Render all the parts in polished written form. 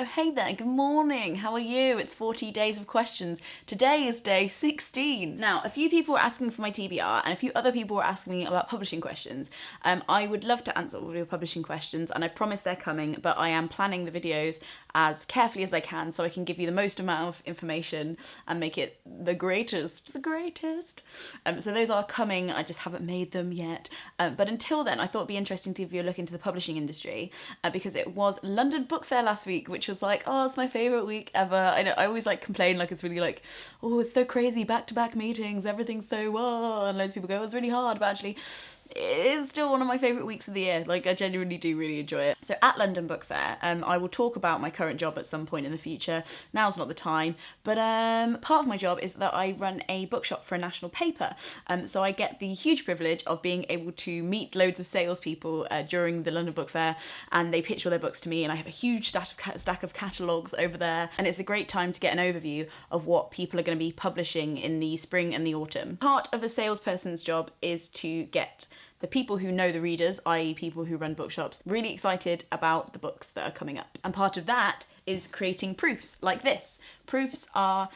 Oh hey there, good morning, how are you? It's 40 days of questions. Today is day 16. Now, a few people were asking for my TBR and a few other people were asking me about publishing questions. I would love to answer all of your publishing questions and I promise they're coming, but I am planning the videos as carefully as I can so I can give you the most amount of information and make it the greatest. So those are coming, I just haven't made them yet. But until then, I thought it'd be interesting to give you a look into the publishing industry because it was London Book Fair last week, which was like, oh, it's my favourite week ever. I know I always like complain like it's really like, oh, it's so crazy, back-to-back meetings, everything's so, oh, and loads of people go, oh, it's really hard, but actually it is still one of my favourite weeks of the year. Like, I genuinely do really enjoy it. So at London Book Fair, I will talk about my current job at some point in the future. Now's not the time. But part of my job is that I run a bookshop for a national paper. So I get the huge privilege of being able to meet loads of salespeople during the London Book Fair, and they pitch all their books to me, and I have a huge stack of catalogues over there. And it's a great time to get an overview of what people are going to be publishing in the spring and the autumn. Part of a salesperson's job is to get the people who know the readers, i.e. people who run bookshops, really excited about the books that are coming up. And part of that is creating proofs like this. Proofs are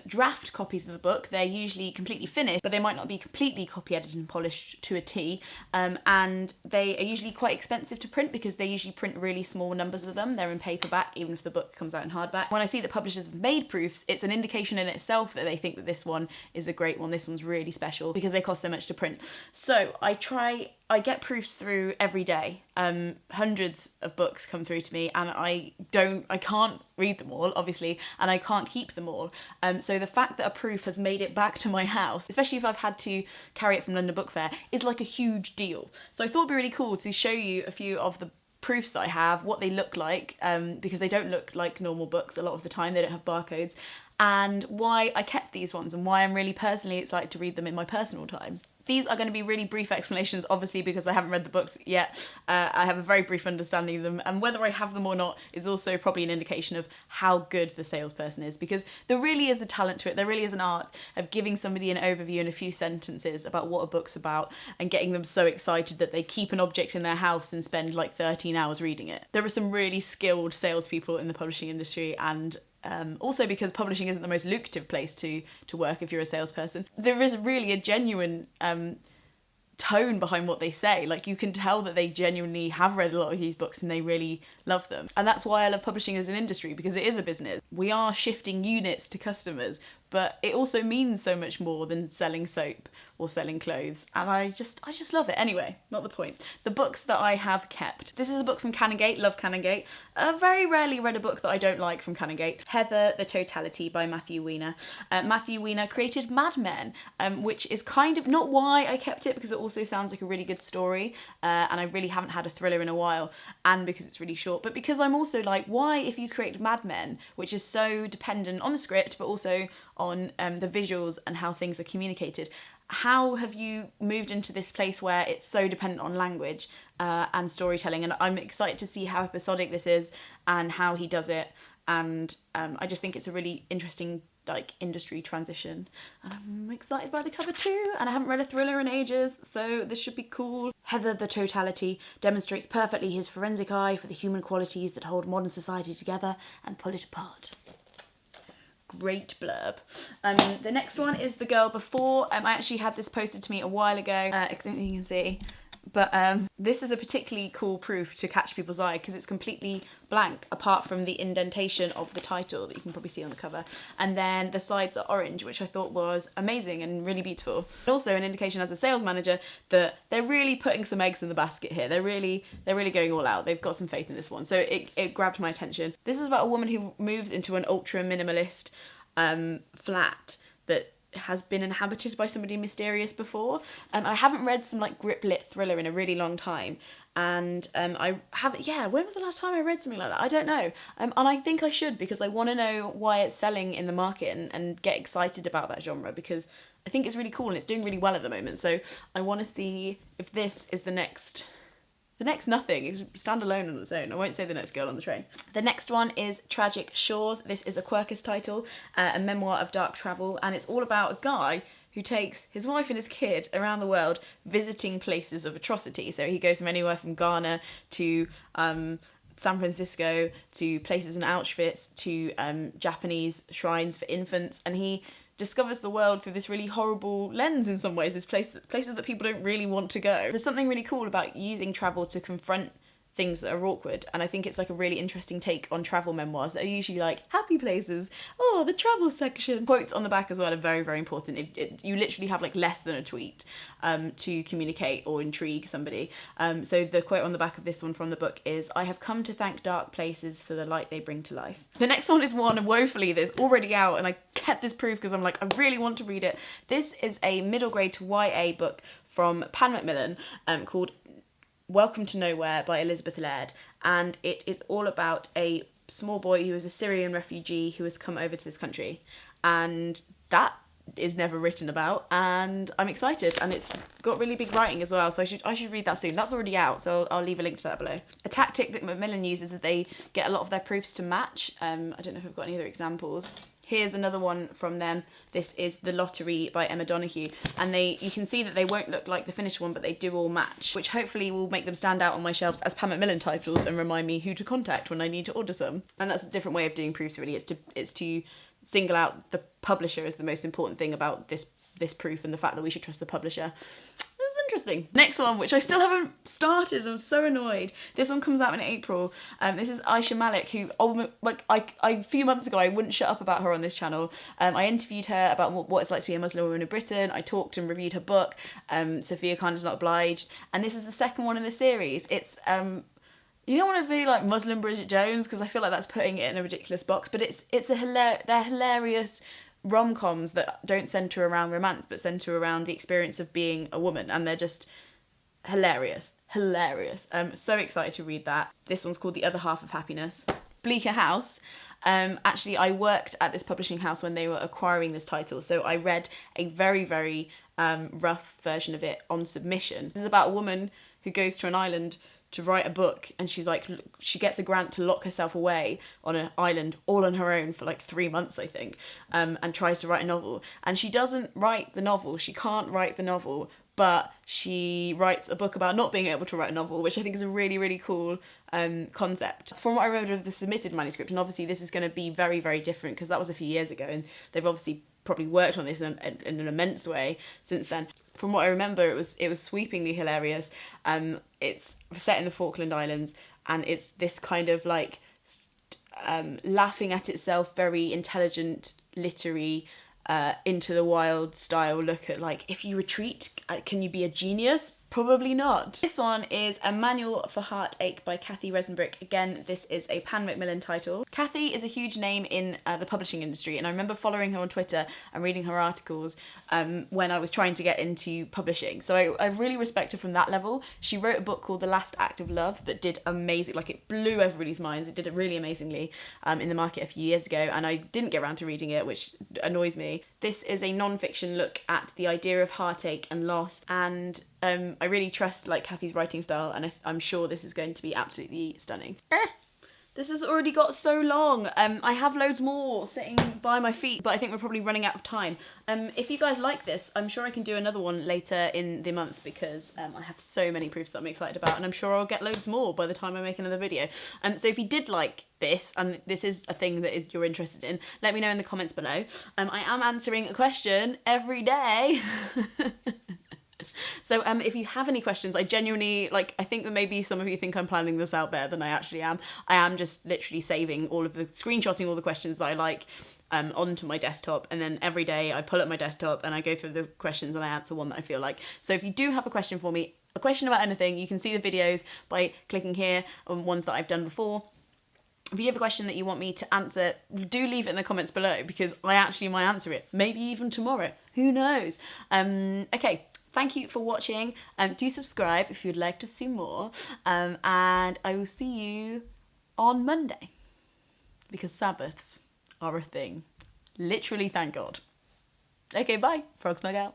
draft copies of the book. They're usually completely finished, but they might not be completely copy edited and polished to a T. And they are usually quite expensive to print because they usually print really small numbers of them. They're in paperback, even if the book comes out in hardback. When I see that publishers have made proofs, it's an indication in itself that they think that this one is a great one. This one's really special because they cost so much to print. So I get proofs through every day. Hundreds of books come through to me and I can't read them all, obviously, and I can't keep them all. So the fact that a proof has made it back to my house, especially if I've had to carry it from London Book Fair, is like a huge deal. So I thought it'd be really cool to show you a few of the proofs that I have, what they look like, because they don't look like normal books a lot of the time, they don't have barcodes, and why I kept these ones and why I'm really personally excited to read them in my personal time. These are going to be really brief explanations, obviously, because I haven't read the books yet. I have a very brief understanding of them, and whether I have them or not is also probably an indication of how good the salesperson is, because there really is the talent to it. There really is an art of giving somebody an overview in a few sentences about what a book's about and getting them so excited that they keep an object in their house and spend like 13 hours reading it. There are some really skilled salespeople in the publishing industry, and also because publishing isn't the most lucrative place to work if you're a salesperson, there is really a genuine tone behind what they say. Like, you can tell that they genuinely have read a lot of these books and they really love them. And that's why I love publishing as an industry, because it is a business. We are shifting units to customers, but it also means so much more than selling soap or selling clothes. And I just love it. Anyway, not the point. The books that I have kept. This is a book from Canongate, love Canongate. Very rarely read a book that I don't like from Canongate. Heather, The Totality by Matthew Weiner. Matthew Weiner created Mad Men, which is kind of not why I kept it, because it also sounds like a really good story, and I really haven't had a thriller in a while, and because it's really short, but because I'm also like, why, if you create Mad Men, which is so dependent on the script, but also on the visuals and how things are communicated, how have you moved into this place where it's so dependent on language and storytelling? And I'm excited to see how episodic this is and how he does it, and I just think it's a really interesting industry transition, and I'm excited by the cover too, and I haven't read a thriller in ages, so this should be cool. Heather, The Totality demonstrates perfectly his forensic eye for the human qualities that hold modern society together and pull it apart. Great blurb. The next one is The Girl Before. I actually had this posted to me a while ago. I don't think you can see. But this is a particularly cool proof to catch people's eye because it's completely blank apart from the indentation of the title that you can probably see on the cover. And then the sides are orange, which I thought was amazing and really beautiful. But also an indication as a sales manager that they're really putting some eggs in the basket here. They're really going all out. They've got some faith in this one. So it grabbed my attention. This is about a woman who moves into an ultra minimalist flat that has been inhabited by somebody mysterious before. I haven't read some grip lit thriller in a really long time, and I haven't. Yeah, when was the last time I read something like that? I don't know. And I think I should, because I want to know why it's selling in the market and get excited about that genre, because I think it's really cool and it's doing really well at the moment. So I want to see if this is the next nothing. It's standalone on its own. I won't say the next Girl on the Train. The next one is Tragic Shores. This is a Quercus title, a memoir of dark travel, and it's all about a guy who takes his wife and his kid around the world visiting places of atrocity. So he goes from anywhere from Ghana to San Francisco to places in Auschwitz to Japanese shrines for infants, and he discovers the world through this really horrible lens in some ways, this places that people don't really want to go. There's something really cool about using travel to confront things that are awkward, and I think it's like a really interesting take on travel memoirs that are usually like happy places, the travel section. Quotes on the back as well are very, very important. You literally have like less than a tweet to communicate or intrigue somebody. So the quote on the back of this one from the book is, "I have come to thank dark places for the light they bring to life." The next one is one woefully that's already out, and I kept this proof because I'm like, I really want to read it. This is a middle grade to YA book from Pan Macmillan called Welcome to Nowhere by Elizabeth Laird, and it is all about a small boy who is a Syrian refugee who has come over to this country, and that is never written about, and I'm excited, and it's got really big writing as well, so I should read that soon. That's already out, so I'll leave a link to that below. A tactic that Macmillan uses is that they get a lot of their proofs to match. I don't know if I've got any other examples. Here's another one from them. This is The Lottery by Emma Donoghue, and you can see that they won't look like the finished one, but they do all match, which hopefully will make them stand out on my shelves as Pan Macmillan titles and remind me who to contact when I need to order some. And that's a different way of doing proofs, really. It's to single out the publisher as the most important thing about this proof, and the fact that we should trust the publisher. Interesting. Next one, which I still haven't started. I'm so annoyed. This one comes out in April. This is Aisha Malik, who a few months ago I wouldn't shut up about her on this channel. I interviewed her about what it's like to be a Muslim woman in Britain. I talked and reviewed her book, Sophia Khan Is Not Obliged, and this is the second one in the series. It's you don't want to be like Muslim Bridget Jones, because I feel like that's putting it in a ridiculous box, but they're hilarious rom-coms that don't centre around romance but centre around the experience of being a woman, and they're just hilarious. I'm so excited to read that. This one's called The Other Half of Happiness. Bleaker House. Actually, I worked at this publishing house when they were acquiring this title, so I read a very, very rough version of it on submission. This is about a woman who goes to an island to write a book, and she gets a grant to lock herself away on an island all on her own for like 3 months, I think, and tries to write a novel, and she doesn't write the novel. She can't write the novel, but she writes a book about not being able to write a novel, which I think is a really, really cool concept. From what I read of the submitted manuscript, and obviously this is going to be very, very different because that was a few years ago, and they've obviously probably worked on this in an immense way since then. From what I remember, it was sweepingly hilarious. It's set in the Falkland Islands, and it's this kind of like laughing at itself, very intelligent, literary, into the wild style look at like, if you retreat, can you be a genius? Probably not. This one is A Manual for Heartache by Cathy Resenbrick. Again, this is a Pan Macmillan title. Cathy is a huge name in the publishing industry, and I remember following her on Twitter and reading her articles when I was trying to get into publishing. So I really respect her from that level. She wrote a book called The Last Act of Love that did amazing, like it blew everybody's minds. It did it really amazingly in the market a few years ago, and I didn't get around to reading it, which annoys me. This is a non-fiction look at the idea of heartache and loss, and I really trust like Cathy's writing style, and I'm sure this is going to be absolutely stunning. This has already got so long. I have loads more sitting by my feet, but I think we're probably running out of time. If you guys like this, I'm sure I can do another one later in the month, because I have so many proofs that I'm excited about, and I'm sure I'll get loads more by the time I make another video. So if you did like this, and this is a thing that you're interested in, let me know in the comments below. I am answering a question every day. So if you have any questions, I genuinely, I think that maybe some of you think I'm planning this out better than I actually am. I am just literally saving screenshotting all the questions that I like onto my desktop, and then every day I pull up my desktop and I go through the questions and I answer one that I feel like. So if you do have a question for me, a question about anything, you can see the videos by clicking here on ones that I've done before. If you have a question that you want me to answer, do leave it in the comments below, because I actually might answer it. Maybe even tomorrow. Who knows? Okay. Thank you for watching. Do subscribe if you'd like to see more. And I will see you on Monday, because Sabbaths are a thing. Literally, thank God. Okay, bye. Frog Snug out.